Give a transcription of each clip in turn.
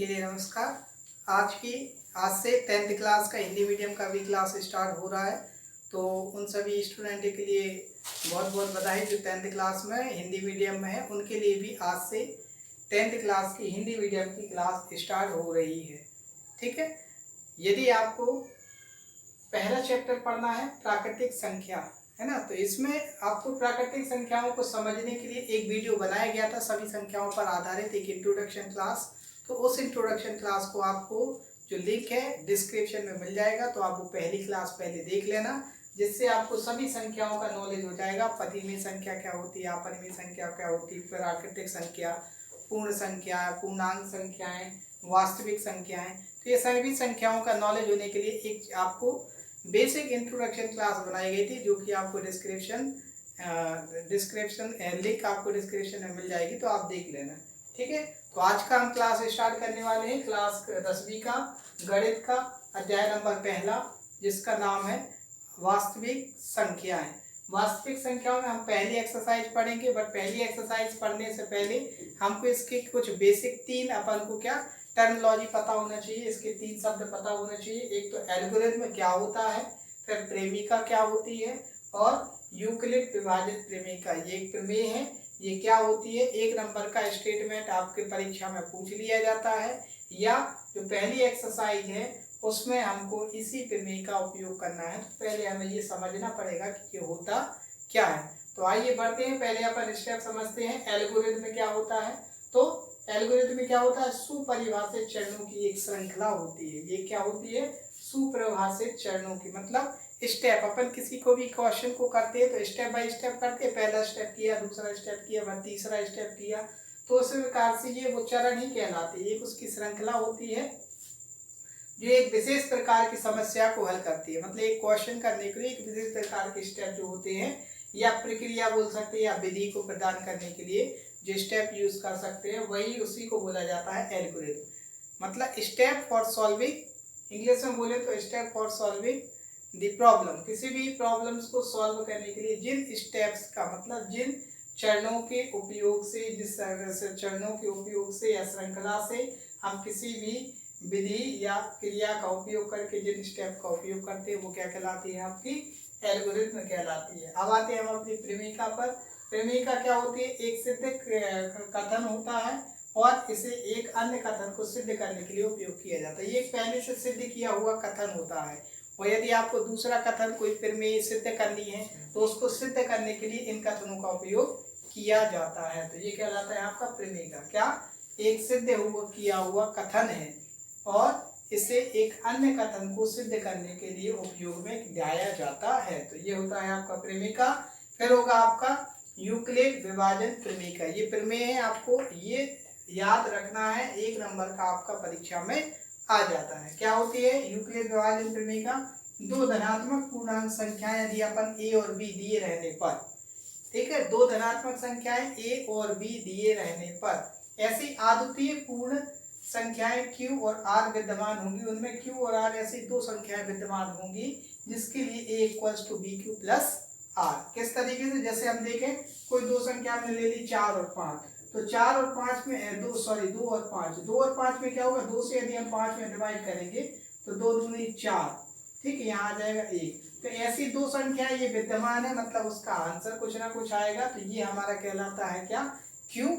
के लिए नमस्कार। आज से 10th क्लास का हिंदी मीडियम का भी क्लास स्टार्ट हो रहा है, तो उन सभी स्टूडेंट के लिए बहुत बहुत बधाई जो 10th क्लास में हिंदी मीडियम में है। उनके लिए भी आज से 10th क्लास की हिंदी मीडियम की क्लास स्टार्ट हो रही है। ठीक है, यदि आपको पहला चैप्टर पढ़ना है प्राकृतिक संख्या, है ना, तो इसमें आपको प्राकृतिक संख्याओं को समझने के लिए एक वीडियो बनाया गया था सभी संख्याओं पर आधारित, एक इंट्रोडक्शन क्लास। तो उस इंट्रोडक्शन क्लास को आपको जो लिंक है डिस्क्रिप्शन में मिल जाएगा, तो आप वो पहली क्लास पहले देख लेना, जिससे आपको सभी संख्याओं का नॉलेज हो जाएगा। परिमेय संख्या क्या होती है, अपरिमेय संख्या क्या होती है, प्राकृतिक संख्या, पूर्ण संख्या, पूर्णांक संख्याएं, वास्तविक संख्याएं। तो ये सभी संख्याओं का नॉलेज होने के लिए एक आपको बेसिक इंट्रोडक्शन क्लास बनाई गई थी, जो कि आपको डिस्क्रिप्शन लिंक आपको डिस्क्रिप्शन में मिल जाएगी, तो आप देख लेना। ठीक है, तो आज का हम क्लास स्टार्ट करने वाले हैं क्लास 10वीं का गणित का अध्याय नंबर पहला, जिसका नाम है वास्तविक संख्याएं। वास्तविक संख्याओं में हम पहली एक्सरसाइज पढ़ेंगे, बट पहली एक्सरसाइज पढ़ने से पहले हमको इसके कुछ बेसिक तीन अपन को क्या टर्मिनोलॉजी पता होना चाहिए, इसके तीन शब्द पता होना चाहिए। एक तो एल्गोरिथम क्या होता है, फिर प्रेमिका क्या होती है, और यूक्लिड विभाजित प्रेमिका, ये एक प्रमेय है, ये क्या होती है। एक नंबर का स्टेटमेंट आपके परीक्षा में पूछ लिया जाता है, या जो पहली एक्सरसाइज है उसमें हमको इसी प्रमेय का उपयोग करना है। तो पहले हमें ये समझना पड़ेगा कि ये होता क्या है। तो आइए बढ़ते हैं, पहले अपन स्टेप समझते हैं। एल्गोरिथम क्या होता है, तो एल्गोरिथम में क्या होता है, सुपरिभाषित चरणों की एक श्रृंखला होती है। ये क्या होती है, सुपरिभाषित चरणों की, मतलब स्टेप। अपन किसी को भी क्वेश्चन को करते हैं तो स्टेप बाय स्टेप करते हैं, पहला स्टेप किया, दूसरा स्टेप किया, फिर तीसरा स्टेप किया, तो उस प्रकार से ये वो चरण ही कहलाते हैं। एक उसकी श्रृंखला होती है जो एक विशेष प्रकार की समस्या को हल करती है। मतलब एक क्वेश्चन करने के लिए एक विशेष प्रकार के स्टेप जो होते हैं, या प्रक्रिया बोल सकते हैं, या विधि को प्रदान करने के लिए जो स्टेप यूज कर सकते हैं, वही उसी को बोला जाता है एल्गोरिथम। मतलब स्टेप फॉर सॉल्विंग, इंग्लिश में बोले तो step for solving the problem. किसी भी प्रॉब्लम्स को सॉल्व करने के लिए जिन स्टेप्स का मतलब जिन चरणों के उपयोग से, जिस चरणों के उपयोग से या श्रृंखला से हम किसी भी विधि या क्रिया का उपयोग करके जिन स्टेप का उपयोग करते हैं, वो क्या कहलाती है, आपकी एल्गोरिथम कहलाती है। अब आते हैं हम अपनी प्रेमिका पर। प्रेमिका क्या होती है, एक सिद्ध कथन होता है और इसे एक अन्य कथन को सिद्ध करने के लिए उपयोग किया जाता है। ये पहले से सिद्ध किया हुआ कथन होता है, और यदि आपको दूसरा कथन कोई प्रमेय सिद्ध करनी है तो उसको सिद्ध करने के लिए इन कथनों का उपयोग किया जाता है। तो ये कहलाता है आपका प्रेमिका। क्या, एक सिद्ध किया हुआ कथन है और इसे एक अन्य कथन को सिद्ध करने के लिए उपयोग में लाया जाता है। तो ये होता है आपका प्रेमिका। फिर होगा आपका यूक्लिड विभाजन प्रेमिका। ये प्रमेय है, आपको ये याद रखना है, एक नंबर का आपका परीक्षा में आ जाता है। क्या होती है यूक्लिड विभाजन प्रेमिका, दो धनात्मक पूर्णांक संख्याएं यदि अपन ए और बी दिए रहने पर, ठीक है, दो धनात्मक संख्याएं ए और बी दिए रहने पर ऐसी अद्वितीय पूर्ण संख्याएं q और r विद्यमान होंगी, उनमें q और r ऐसी दो संख्याएं विद्यमान होंगी जिसके लिए a equals to B Q plus r। किस तरीके से, जैसे हम देखें कोई दो संख्या हमने ले ली 4 और 5, तो 4 और 5 में 2 और 5, 2 और 5 में क्या होगा, 2 से यदि हम 5 में डिवाइड करेंगे तो 2 दूनी 4, ठीक है, यहाँ आ जाएगा 1। तो ऐसी दो संख्याएं ये विद्यमान है, मतलब उसका आंसर कुछ ना कुछ आएगा। तो ये हमारा कहलाता है क्या, q,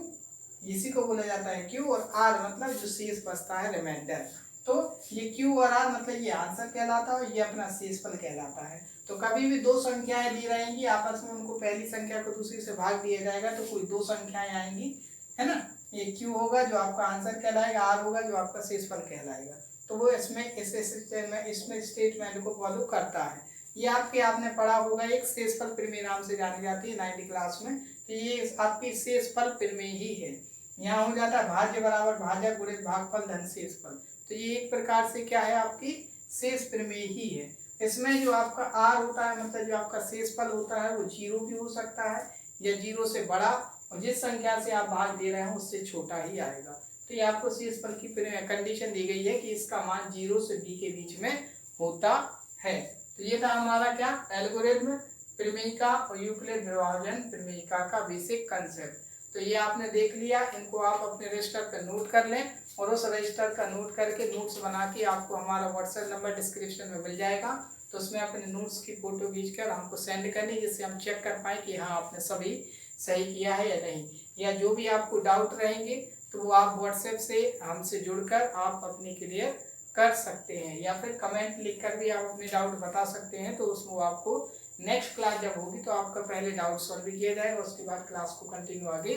इसी को बोला जाता है q, और r मतलब जो शेष बचता है, रिमाइंडर। तो ये q और r मतलब ये आंसर कहलाता है, ये अपना शेषफल कहलाता है। तो कभी भी दो संख्याएं दी रहेंगी आपस में, उनको पहली संख्या को दूसरी से भाग दिया जाएगा तो कोई दो संख्याएं आएंगी, है ना। ये q होगा जो आपका आंसर कहलाएगा, r होगा जो आपका शेषफल कहलाएगा। तो वो इसमें स्टेटमेंट को फॉलो करता है। ये आपने पढ़ा होगा, एक शेषफल प्रमेय नाम से जानी जाती है 9th क्लास में। तो ये आपकी शेषफल प्रमेय ही है। यहाँ हो जाता है भाज्य बराबर भाजक गुणित भागफल धन शेषफल। तो ये एक प्रकार से क्या है, आपकी शेष प्रमेय ही है। इसमें जो आपका r होता है, मतलब जो आपका शेषफल होता है, वो 0 भी हो सकता है या 0 से बड़ा, और जिस संख्या से आप भाग दे रहे हैं उससे छोटा ही आएगा। तो ये आपको शेषफल की कंडीशन दी गई है कि इसका मान 0 से b के बीच में होता है। तो ये था हमारा क्या, एल्गोरिथम, प्रमेयिका और यूक्लिड विभाजन प्रमेयिका का बेसिक कंसेप्ट। तो ये आपने देख लिया, इनको आप अपने रजिस्टर पर नोट कर लें और उस रजिस्टर का नोट करके नोट्स बना के आपको हमारा व्हाट्सएप नंबर डिस्क्रिप्शन में मिल जाएगा। तो उसमें अपने नोट्स की फ़ोटो खींचकर हमको सेंड करनी, जिससे हम चेक कर पाएँ कि हाँ आपने सभी सही किया है या नहीं। या जो भी आपको डाउट रहेंगे तो वो आप व्हाट्सएप से हमसे जुड़कर आप अपनी क्लियर कर सकते हैं, या फिर कमेंट लिखकर भी आप अपने डाउट बता सकते हैं। तो उसमें आपको नेक्स्ट क्लास जब होगी तो आपका पहले डाउट सॉल्व भी किया जाएगा, उसके बाद क्लास को कंटिन्यू आगे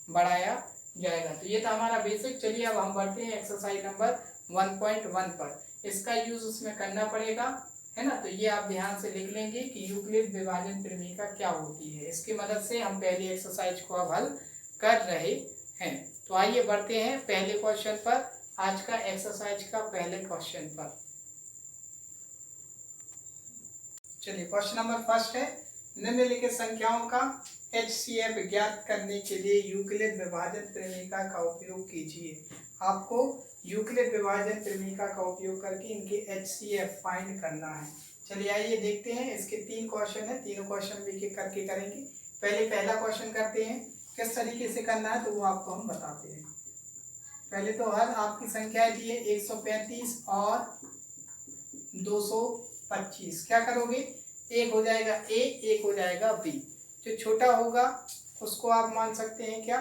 बढ़ाया जाएगा। तो ये था हमारा बेसिक। चलिए अब हम बढ़ते हैं एक्सरसाइज नंबर 1.1 पर। इसका यूज उसमें करना पड़ेगा, है ना। तो ये आप ध्यान से लिख लेंगे कि यूक्लिड विभाजन प्रमेय क्या होती है। इसकी मदद से हम पहली एक्सरसाइज को अब हल कर रहे हैं। तो आइए बढ़ते हैं पहले क्वेश्चन पर, आज का एक्सरसाइज का पहले क्वेश्चन पर। चलिए क्वेश्चन नंबर फर्स्ट है, निम्नलिखित संख्याओं का HCF ज्ञात करने के लिए यूक्लिड विभाजन प्रमेय का उपयोग कीजिए। आपको यूक्लिड विभाजन प्रमेय का उपयोग करके इनके HCF फाइंड करना है। चलिए आइए देखते हैं। इसके 3 क्वेश्चन है, तीनों क्वेश्चन भी करके करेंगे। पहले पहला क्वेश्चन करते हैं, किस तरीके से करना है तो वो आपको हम बताते हैं। पहले तो हल आपकी संख्या दी है 135 और 225। क्या करोगे, एक हो जाएगा A, एक हो जाएगा B। जो छोटा होगा उसको आप मान सकते हैं क्या,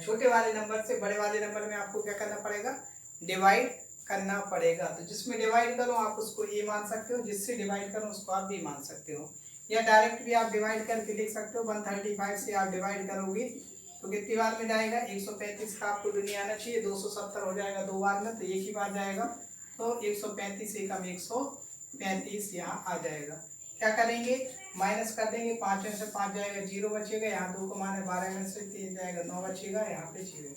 छोटे वाले नंबर से बड़े वाले नंबर में आपको क्या करना पड़ेगा, डिवाइड करना पड़ेगा। तो जिसमें डिवाइड करो आप उसको A मान सकते हो, जिससे डिवाइड करो उसको आप B मान सकते हो, या डायरेक्ट भी आप डिवाइड करके लिख सकते हो। 135 से आप डिवाइड करोगे तो कितनी बार में जाएगा, 135 का आपको दुनिया आना चाहिए, 270 हो जाएगा 2 बार में, तो एक ही बार जाएगा। तो 135 एकम 135 यहाँ आ जाएगा। क्या करेंगे, माइनस कर देंगे, 5 में से 5 जाएगा 0 बचेगा, यहाँ 2 को माने 12 में से 3 जाएगा 9 बचेगा, यहाँ पे 0।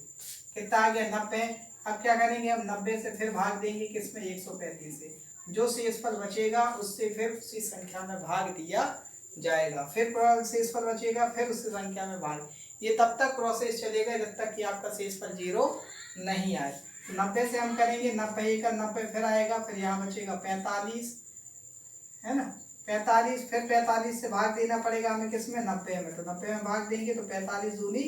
कितना आ गया 90। अब क्या करेंगे, हम 90 से फिर भाग देंगे किसमें, 135 से। जो शेषफल बचेगा उससे फिर उसी संख्या में भाग दिया जाएगा, फिर शेषफल बचेगा फिर उसी संख्या में भाग। ये तब तक प्रोसेस चलेगा जब तक कि आपका शेषफल 0 नहीं आए। तो 90 से हम करेंगे, 90 का 90 फिर आएगा, फिर यहाँ बचेगा 45, है ना। 45 फिर 45 से भाग देना पड़ेगा हमें किसमें, 90 में। तो 90 में भाग देंगे तो 45 दूनी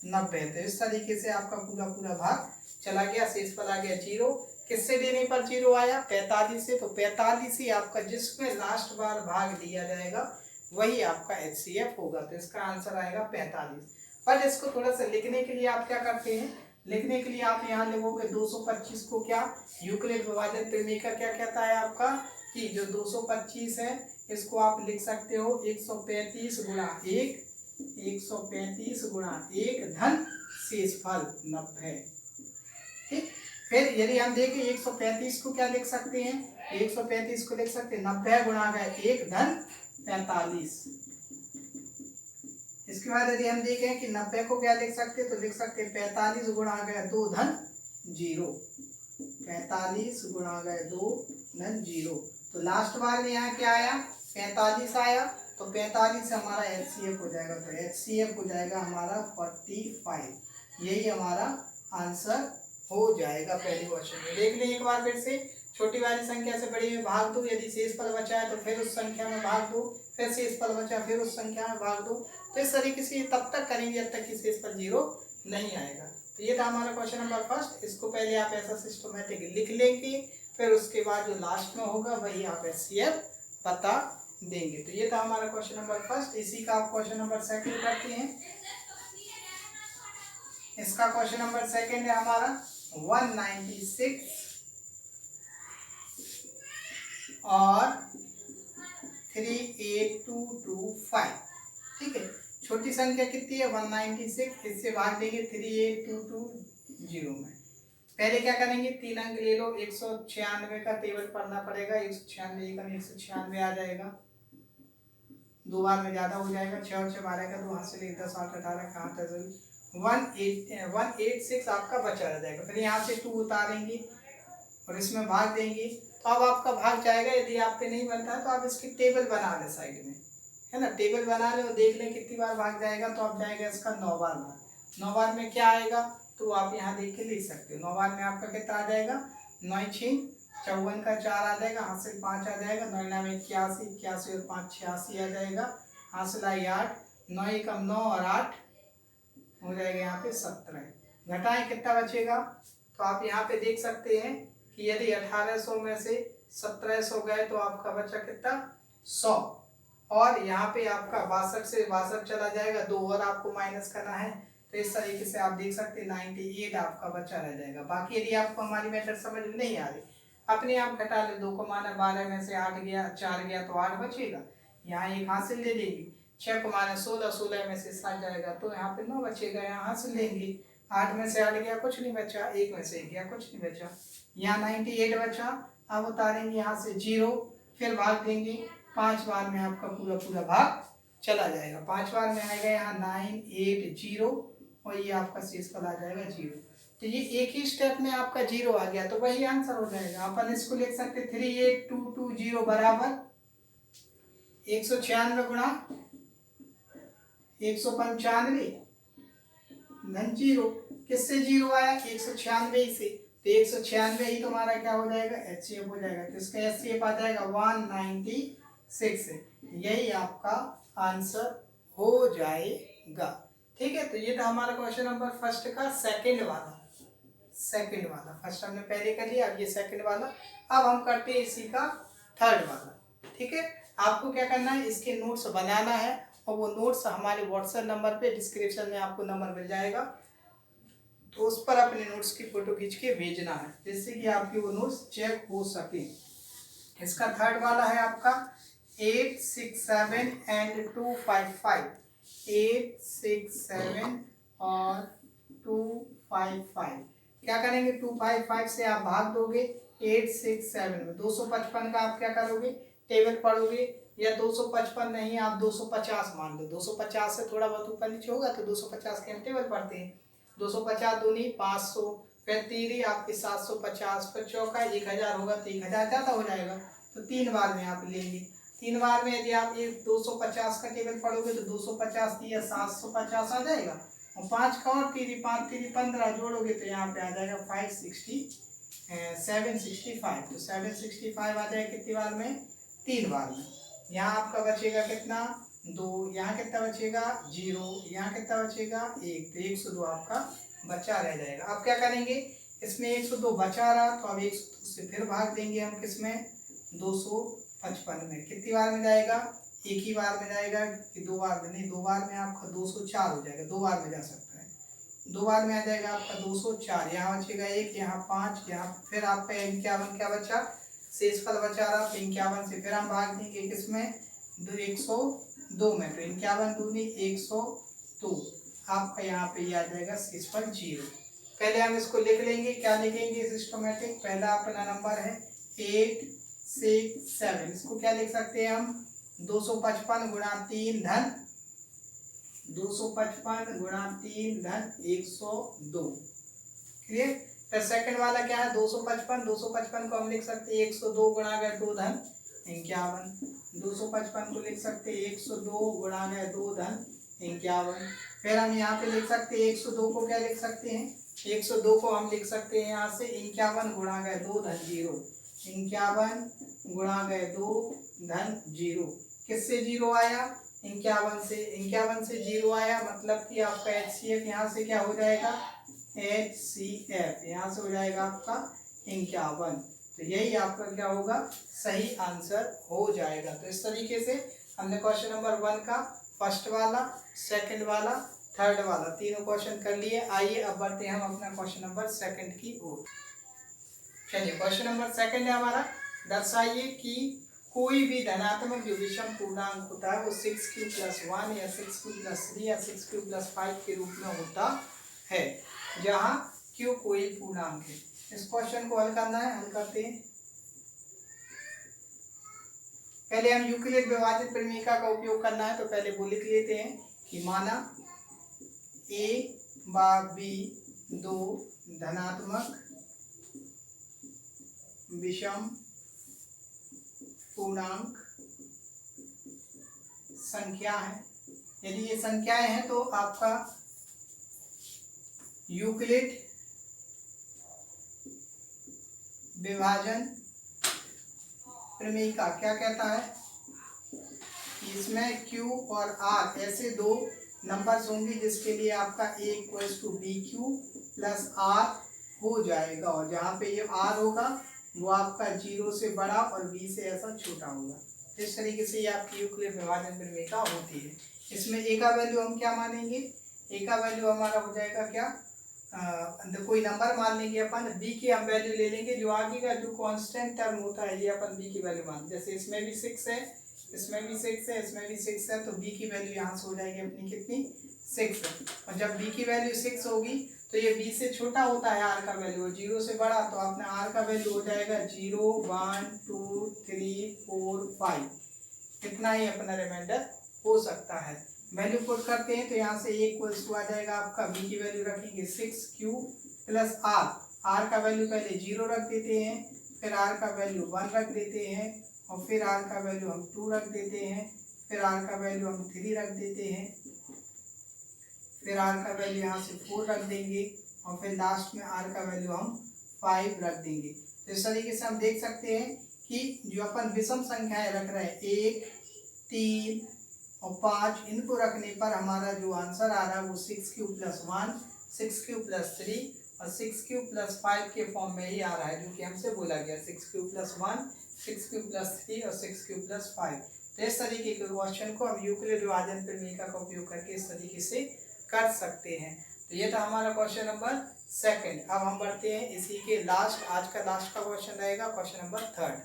90। तो इस तरीके से आपका पूरा पूरा भाग चला गया, शेषफल आ गया 0। किससे देने पर 0 आया, 45 से। तो 45 ही आपका जिसमें लास्ट बार भाग दिया जाएगा वही आपका HCF होगा। तो इसका आंसर आएगा 45। पर इसको थोड़ा सा लिखने के लिए आप क्या करते हैं, लिखने के लिए आप यहाँ लिखोगे 225 को क्या, यूक्लिड विभाजन प्रमेय का क्या कहता है आपका, कि जो 225 है इसको आप लिख सकते हो 135 गुणा 1, 135 गुणा 1 धन शेषफल 90। ठीक, फिर यदि हम देखें 135 को क्या लिख सकते हैं, 135 को लिख सकते हैं 90 गुणा गए 1 धन 45। इसके बाद यदि हम देखें कि 90 को क्या लिख सकते हैं, तो लिख सकते हैं 45 गुणा गए 2 धन 0, 45 गुणा गए 2 धन 0। तो लास्ट बार में यहाँ क्या आया, 45 आया। तो 45 से हमारा HCF हो जाएगा, तो HCF हो जाएगा हमारा 45। यही हमारा आंसर हो जाएगा पहले क्वेश्चन में। देख लें एक बार फिर से, छोटी वाली संख्या से बड़ी में भाग दो, यदि शेषफल बचा है तो फिर उस संख्या में भाग दो, फिर शेषफल बचा फिर उस संख्या में भाग दो। तो इस तरीके से तब तक करेंगे जब तक कि शेषफल 0 नहीं आएगा। तो ये था हमारा क्वेश्चन नंबर फर्स्ट। इसको पहले आप ऐसा सिस्टमेटिक लिख लेंगे, फिर उसके बाद जो लास्ट में होगा वही आप HCF बता देंगे। तो ये था हमारा क्वेश्चन नंबर फर्स्ट। इसी का आप क्वेश्चन नंबर सेकंड करते हैं। इसका क्वेश्चन नंबर सेकंड है हमारा 196 और 38225। ठीक है, छोटी संख्या कितनी है 196, इससे भाग देंगे 38220 में। पहले क्या करेंगे, 3 अंक ले लो, 196 का टेबल पढ़ना पड़ेगा, 196 का 196 आ जाएगा, 2 बार में ज्यादा हो जाएगा, 6 और 6 12 का 2 हाथ से ले 10 8 18 का हाथ 186 आपका बचा रह जाएगा। फिर यहाँ से 2 उतारेंगे और इसमें भाग देंगे, तो अब आपका भाग जाएगा। यदि आप पे नहीं बनता है तो आप इसकी टेबल बना लें साइड में, है ना, टेबल बना ले और देख लें कितनी बार भाग जाएगा। तो अब जाएगा इसका 9 बार भाग। 9 बार में क्या आएगा तो आप यहाँ देख के लिख सकते हो। 9 बार में आपका कितना आ जाएगा, 9 6 54 का 4 आ जाएगा, हासिल 5 आ जाएगा, 9 9 81, 81 और 5 86 आ जाएगा, हासिल आई 8, 9 एकम 9 और 8 हो जाएगा यहाँ पे 17। घटाएं कितना बचेगा, तो आप यहाँ पे देख सकते हैं कि यदि 1800 में से 1700 गए तो आपका बचा कितना 100, और यहाँ पे आपका 62 से 62 चला जाएगा, 2 और आपको माइनस करना है। तो इस तरीके से आप देख सकते हैं 98 आपका बचा रह जाएगा। बाकी यदि आपको हमारी मेथड समझ में नहीं आ रही, अपने आप घटा ले, 2 को माना 12 में से 8 गया, 4 गया तो 8 बचेगा, यहाँ एक हासिल ले लेंगे। 6 को माना 16, 16 में से 7 जाएगा तो यहाँ पे 9 बचेगा, यहाँ हासिल लेंगे। 8 में से 8 गया, कुछ नहीं बचा, 1 में से 1 गया, कुछ नहीं बचा, यहाँ 98 बचा। अब उतारेंगे यहाँ से 0, फिर भाग देंगे, 5 बार में आपका पूरा पूरा भाग चला जाएगा। 5 बार में आएगा यहाँ 980, और ये आपका शेषफल आ जाएगा 0। तो ये एक ही स्टेप में आपका 0 आ गया, तो वही आंसर हो जाएगा। अपन इसको लिख सकते 38220 बराबर 196 गुणा 195 धन 0। किससे 0 आया, 196 से, तो 196 ही तुम्हारा क्या हो जाएगा, HCF हो जाएगा। तो इसका HCF आ जाएगा 196। यही आपका आंसर हो जाएगा। ठीक है, तो ये था हमारा क्वेश्चन नंबर फर्स्ट का सेकंड वाला। फर्स्ट हमने पहले कर लिया, अब ये सेकंड वाला। अब हम करते हैं इसी का थर्ड वाला। ठीक है, आपको क्या करना है, इसके नोट्स बनाना है, और वो नोट्स हमारे व्हाट्सएप नंबर पे डिस्क्रिप्शन में आपको नंबर मिल जाएगा, तो उस पर अपने नोट्स की फोटो खींच के भेजना है, जिससे कि आपकी वो नोट्स चेक हो सके। इसका थर्ड वाला है आपका 8, 6, 7 एंड 255। 8, 6, 7 और 255। क्या करेंगे, 255 से आप भाग दोगे 8, 6, 7 में। 255 का आप क्या करोगे, टेबल पढ़ोगे, या 255 नहीं आप 250 मान लो। 250 से थोड़ा बहुत ऊपर नीचे होगा तो 250 के हम टेबल पढ़ते हैं। 250 दूनी 500, फिर तीरी आपके 750, फिर चौका 1000 होगा तो 1000 ज़्यादा हो जाएगा, तो 3 बार में आप लेंगे। 3 बार में यदि आप ये 250 का टेबल पढ़ोगे तो 250 या 750 आ जाएगा, और 5 का और तीरी, 5 तीरी 15 जोड़ोगे तो यहाँ पे आ जाएगा 765। तो 765 आ जाएगा कितनी बार में, 3 बार में। यहाँ आपका बचेगा कितना 2, यहाँ कितना बचेगा 0, यहाँ कितना बचेगा 1, तो 102 आपका बचा रह जाएगा। अब क्या करेंगे, इसमें 102 बचा रहा तो अब 102 से फिर भाग देंगे हम, किसमें 255 में। कितनी बार में जाएगा, एक ही बार में जाएगा कि 2 बार में नहीं, 2 बार में आपका 204 हो जाएगा, 2 बार में जा सकता है, 2 बार में आ जाएगा आपका 204। यहाँ बचेगा 1, यहाँ 5, यहाँ फिर आपका 51 क्या बचा, शेषफल बचा रहा, तो 51 से फिर हम भाग देंगे किसमें 102 में, तो 51 दूनी 102, आपका यहाँ पे ये आ जाएगा शेषफल 0। पहले हम इसको लिख लेंगे, क्या लिखेंगे सिस्टमेटिक। पहला अपना नंबर है 8, 6, 7, इसको क्या लिख सकते हैं हम 255 गुणा 3 धन 255 गुणा 3 धन 102। क्लियर। फिर सेकंड वाला क्या है 255 को हम लिख सकते हैं 102 गुणा गए 2 धन 51। 255 को लिख सकते हैं 102 गुणा गए 2 धन 51। फिर हम यहाँ पे लिख सकते हैं 102 को क्या लिख सकते हैं, 102 को हम लिख सकते हैं यहाँ से 51 गुणा गए 2 धन 0। 51 गुणा गए 2 धन 0। किससे 0 आया, 51 से 0 आया, मतलब कि आपका HCF यहाँ से क्या हो जाएगा, HCF यहाँ से हो जाएगा आपका 51। तो यही आपका क्या होगा, सही आंसर हो जाएगा। तो इस तरीके से हमने क्वेश्चन नंबर 1 का फर्स्ट वाला, सेकंड वाला, थर्ड वाला तीनों क्वेश्चन कर लिए। आइए अब बढ़ते हैं हम अपना क्वेश्चन नंबर सेकंड की ओर। चलिए क्वेश्चन नंबर सेकंड है हमारा, दर्शाइए कि कोई भी धनात्मक जो विषम पूर्णांक होता है वो 6q+1 या 6q+3 या 6q+5 के रूप में होता है, जहाँ q कोई पूर्णांक है। इस क्वेश्चन को हल करना है, हल करते हैं। पहले हम यूक्लिड विभाजित परिमेयिका का उपयोग करना है, तो पहले वो लिख लेते हैं कि माना a व b दो धनात्मक विषम पूर्णांक संख्या है। यदि ये संख्याएं हैं तो आपका यूक्लिड विभाजन प्रमेयिका क्या कहता है, इसमें Q और R ऐसे दो नंबर्स होंगे जिसके लिए आपका a equals to B Q plus R हो जाएगा, और जहाँ पे ये आर होगा वो आपका 0 से बड़ा और b से ऐसा छोटा होगा। इस तरीके से ये आपकी यूक्लिड विभाजन प्रमेय होती है। इसमें a का वैल्यू हम क्या मानेंगे, a का वैल्यू हमारा हो जाएगा क्या, कोई नंबर मान लेंगे अपन, b की हम वैल्यू ले लेंगे, जो आगे का जो कांस्टेंट टर्म होता है ये अपन b की वैल्यू मान, जैसे इसमें भी 6 है, इसमें भी 6 है, इसमें भी 6 है, तो b की वैल्यू यहाँ से हो जाएगी अपनी कितनी, 6। और जब b की वैल्यू 6 होगी तो ये b से छोटा होता है r का वैल्यू, 0 से बड़ा, तो अपना r का वैल्यू हो जाएगा 0 1 2 3 4 5, कितना ही अपना रिमाइंडर हो सकता है। वैल्यू पुट करते हैं तो यहाँ से a इक्वल्स टू आ जाएगा आपका, b की वैल्यू रखेंगे 6q प्लस r का वैल्यू पहले 0 रख देते हैं, फिर r का वैल्यू 1 रख देते हैं, और फिर r का वैल्यू हम 2 रख देते हैं, फिर r का वैल्यू हम 3 रख देते हैं, फिर r का वैल्यू यहाँ से 4 रख देंगे, और फिर लास्ट में r का वैल्यू हम 5 रख देंगे। तो इस तरीके से हम देख सकते हैं कि जो अपन विषम संख्याएं रख रहे हैं 1 3 और 5, इनको रखने पर हमारा जो आंसर आ रहा है वो 6q प्लस 1 6q प्लस 3 और 6q प्लस 5 के फॉर्म में ही आ रहा है, जो कि हमसे बोला गया 6q प्लस 1 6q प्लस 3 और 6q प्लस 5। तो इस तरीके के क्वेश्चन को हम यूक्लिड विभाजन प्रमेय का उपयोग करके इस तरीके से कर सकते हैं। तो ये था हमारा क्वेश्चन नंबर 2। अब हम बढ़ते हैं इसी के लास्ट, आज का लास्ट का क्वेश्चन रहेगा क्वेश्चन नंबर 3।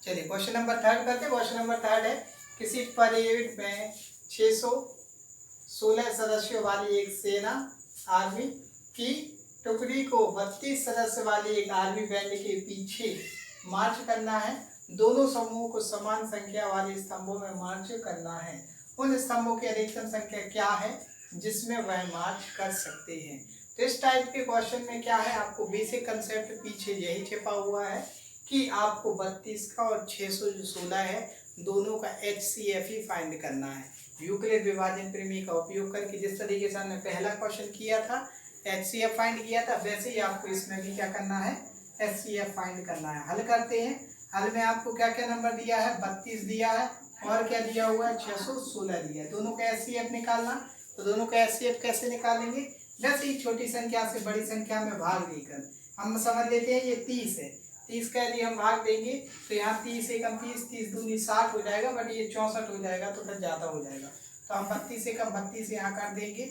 चलिए क्वेश्चन नंबर 3 करते हैं। क्वेश्चन नंबर 3 है, किसी परेड में 616 सदस्यों वाली एक सेना आर्मी की टुकड़ी को 32 सदस्य वाली एक आर्मी बैंड के पीछे मार्च करना है। दोनों समूहों को समान संख्या वाले स्तंभों में मार्च करना है। उन स्तंभों की अधिकतम संख्या क्या है जिसमें वह मार्च कर सकते हैं। तो इस टाइप के क्वेश्चन में क्या है, आपको बेसिक कंसेप्ट पीछे यही छिपा हुआ है कि आपको 32 का और 616 है दोनों का HCF ही फाइंड करना है। यूक्लिड विभाजन प्रमेय का उपयोग करके जिस तरीके से हमने पहला क्वेश्चन किया था HCF फाइंड किया था, वैसे ही आपको इसमें भी क्या करना है, HCF फाइंड करना है। हल करते हैं। हल में आपको क्या क्या नंबर दिया है, 32 दिया है और क्या दिया हुआ है, 616 दिया है। दोनों का HCF निकालना, तो दोनों का HCF कैसे निकालेंगे, वैसे ही छोटी संख्या से बड़ी संख्या में भाग देकर। हम समझ लेते हैं ये 30 है, 30 का यदि हम भाग देंगे तो यहाँ 30 एकम 30 30 दूनी 60 हो जाएगा, बट ये 64 हो जाएगा तो फिर ज़्यादा हो जाएगा। तो हम 32 एकम 32 यहाँ कर देंगे,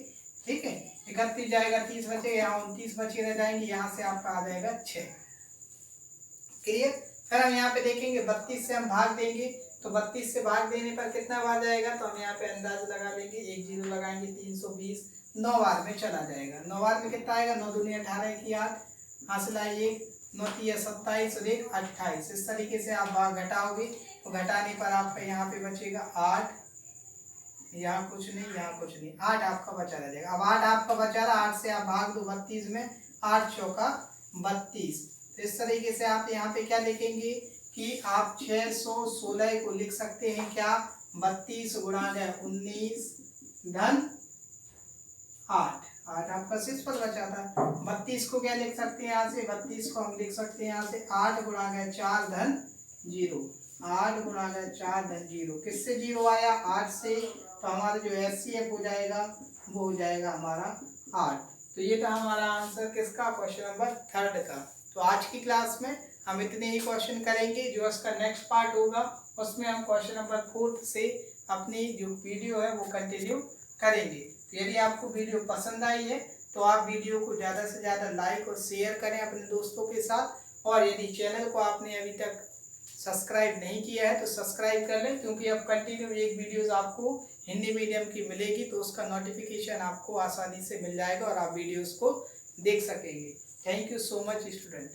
ठीक है। 31 जाएगा, 30 बचेगा, यहाँ 29 बचे रह जाएंगे, यहाँ से आपका आ जाएगा 6। क्लियर। फिर हम यहाँ पे देखेंगे 32 से हम भाग देंगे तो 32 से भाग देने पर कितना बार जाएगा, तो हम यहाँ पे अंदाज लगा लेंगे, 1 0 लगाएंगे, 320 9 बार में चला जाएगा। 9 बार में कितना आएगा, 9 दूनी 18 की 8 हासिल आई 1 9 3 27 और 1 28। इस तरीके से आप भाग घटाओगे तो घटाने पर आपका यहाँ पे बचेगा 8, यहाँ कुछ नहीं, यहाँ कुछ नहीं, 8 आपका बचा रह जाएगा। अब 8 आपका बचा रहा, 8 से आप भाग दो 32 में, 8 चौका 32। तो इस तरीके से आप यहाँ पे क्या लिखेंगे कि आप 616 को लिख सकते हैं क्या, 32 गुणा 19 धन 8 आपका सिंपल बचा था। 32 को क्या लिख सकते हैं, यहाँ से 32 को हम लिख सकते हैं यहाँ से 8 गुणा 4 धन 0, 8 गुणा 4 धन 0। किससे 0 आया, 8 से, तो हमारा जो HCF हो जाएगा वो हो जाएगा हमारा 8। तो ये था हमारा आंसर किसका, क्वेश्चन नंबर 3 का। तो आज की क्लास में हम इतने ही क्वेश्चन करेंगे। जो इसका नेक्स्ट पार्ट होगा उसमें हम क्वेश्चन नंबर 4 से अपनी जो वीडियो है वो कंटिन्यू करेंगे। तो यदि आपको वीडियो पसंद आई है तो आप वीडियो को ज़्यादा से ज़्यादा लाइक और शेयर करें अपने दोस्तों के साथ। और यदि चैनल को आपने अभी तक सब्सक्राइब नहीं किया है तो सब्सक्राइब कर लें, क्योंकि अब कंटिन्यू एक वीडियोस आपको हिंदी मीडियम की मिलेगी, तो उसका नोटिफिकेशन आपको आसानी से मिल जाएगा और आप वीडियोस को देख सकेंगे। Thank you so much student.